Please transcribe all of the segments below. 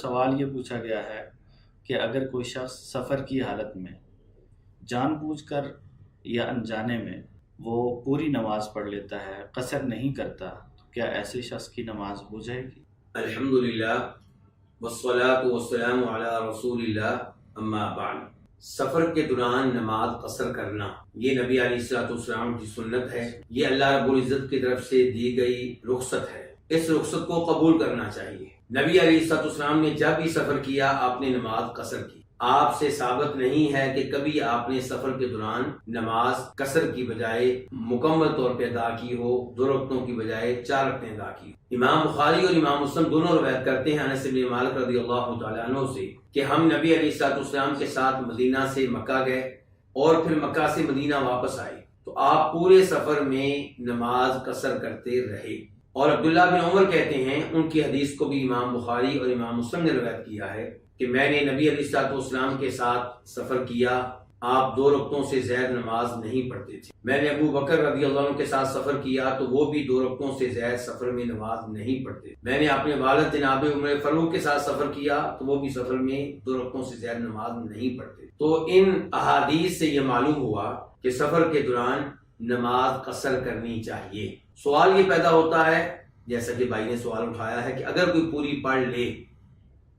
سوال یہ پوچھا گیا ہے کہ اگر کوئی شخص سفر کی حالت میں جان بوجھ کر یا انجانے میں وہ پوری نماز پڑھ لیتا ہے، قصر نہیں کرتا، تو کیا ایسے شخص کی نماز ہو جائے گی؟ الحمدللہ والصلاة والسلام علی رسول اللہ، اما بعد۔ سفر کے دوران نماز قصر کرنا یہ نبی علیہ الصلوۃ والسلام کی سنت ہے، یہ اللہ رب العزت کی طرف سے دی گئی رخصت ہے، اس رخصت کو قبول کرنا چاہیے۔ نبی علیہ الصلوۃ والسلام نے جب بھی سفر کیا آپ نے نماز قصر کی، آپ سے ثابت نہیں ہے کہ کبھی آپ نے سفر کے دوران نماز قصر کی بجائے مکمل طور پہ ادا کی ہو، 2 رکعتوں کی بجائے 4 رکعتیں ادا کی۔ امام بخاری اور امام مسلم دونوں روایت کرتے ہیں انس بن مالک رضی اللہ تعالیٰ عنہ سے کہ ہم نبی علیہ الصلوۃ والسلام کے ساتھ مدینہ سے مکہ گئے اور پھر مکہ سے مدینہ واپس آئے تو آپ پورے سفر میں نماز قصر کرتے رہے۔ اور عبداللہ بن عمر کہتے ہیں، ان کی حدیث کو بھی امام بخاری اور امام مسلم نے روایت کیا ہے کہ میں نے نبی علیہ الصلوۃ والسلام کے ساتھ سفر کیا، آپ 2 رکعتوں سے زائد نماز نہیں پڑھتے تھے۔ میں نے ابو بکر رضی اللہ عنہ کے ساتھ سفر کیا تو وہ بھی 2 رکعتوں سے زائد سفر میں نماز نہیں پڑھتے۔ میں نے اپنے والد جناب عمر فاروق کے ساتھ سفر کیا تو وہ بھی سفر میں 2 رکعتوں سے زائد نماز نہیں پڑھتے۔ تو ان احادیث سے یہ معلوم ہوا کہ سفر کے دوران نماز قصر کرنی چاہیے۔ سوال یہ پیدا ہوتا ہے، جیسا کہ بھائی نے سوال اٹھایا ہے، کہ اگر کوئی پوری پڑھ لے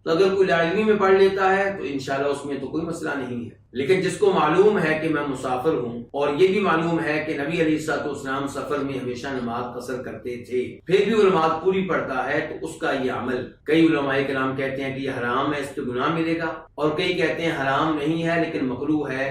تو اگر کوئی لاعلمی میں پڑھ لیتا ہے تو انشاءاللہ اس میں تو کوئی مسئلہ نہیں ہے، لیکن جس کو معلوم ہے کہ میں مسافر ہوں اور یہ بھی معلوم ہے کہ نبی علیہ الصلوۃ والسلام سفر میں ہمیشہ نماز قصر کرتے تھے، پھر بھی وہ نماز پوری پڑھتا ہے تو اس کا یہ عمل، کئی علماء کرام کہتے ہیں کہ یہ حرام ہے، اس پہ گناہ ملے گا، اور کئی کہتے ہیں حرام نہیں ہے لیکن مکروہ ہے،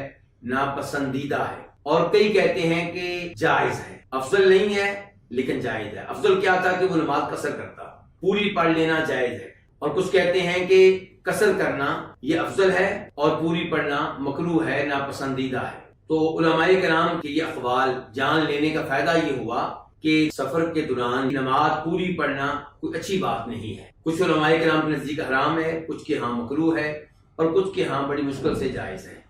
ناپسندیدہ ہے، اور کئی کہتے ہیں کہ جائز ہے، افضل نہیں ہے لیکن جائز ہے۔ افضل کیا تھا کہ وہ نماز قصر کرتا، پوری پڑھ لینا جائز ہے، اور کچھ کہتے ہیں کہ قصر کرنا یہ افضل ہے اور پوری پڑھنا مکروہ ہے، ناپسندیدہ ہے۔ تو علماء کرام کے یہ اقوال جان لینے کا فائدہ یہ ہوا کہ سفر کے دوران نماز پوری پڑھنا کوئی اچھی بات نہیں ہے۔ کچھ علماء کرام کے نزدیک حرام ہے، کچھ کے ہاں مکروہ ہے، اور کچھ کے ہاں بڑی مشکل سے جائز ہے۔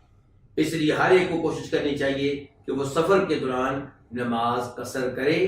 اس لیے ہر ایک کو کوشش کرنی چاہیے کہ وہ سفر کے دوران نماز قصر کرے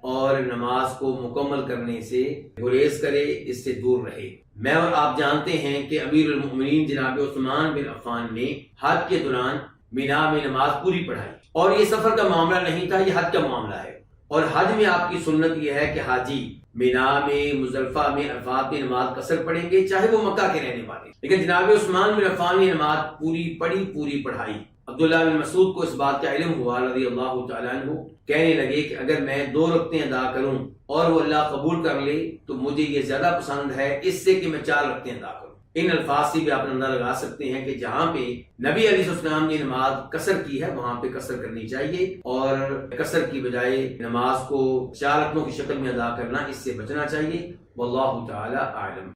اور نماز کو مکمل کرنے سے گریز کرے، اس سے دور رہے۔ میں اور آپ جانتے ہیں کہ امیر المؤمنین جناب عثمان بن عفان نے حج کے دوران مینا میں نماز پوری پڑھائی، اور یہ سفر کا معاملہ نہیں تھا، یہ حج کا معاملہ ہے، اور حج میں آپ کی سنت یہ ہے کہ حاجی مینا میں، مزدلفہ میں، عرفات میں نماز قصر پڑھیں گے چاہے وہ مکہ کے رہنے والے، لیکن جناب عثمان بن عفان نے نماز پوری پڑھائی۔ عبداللہ بن مسعود کو اس بات کا علم ہوا رضی اللہ تعالیٰ عنہ، کہنے لگے کہ اگر میں 2 رکعتیں ادا کروں اور وہ اللہ قبول کر لے تو مجھے یہ زیادہ پسند ہے اس سے کہ میں 4 رکعتیں ادا کروں۔ ان الفاظ سے بھی آپ اندازہ لگا سکتے ہیں کہ جہاں پہ نبی علیہ السلام نے نماز قصر کی ہے وہاں پہ قصر کرنی چاہیے، اور قصر کی بجائے نماز کو 4 رکعتوں کی شکل میں ادا کرنا، اس سے بچنا چاہیے۔ واللہ تعالی اعلم۔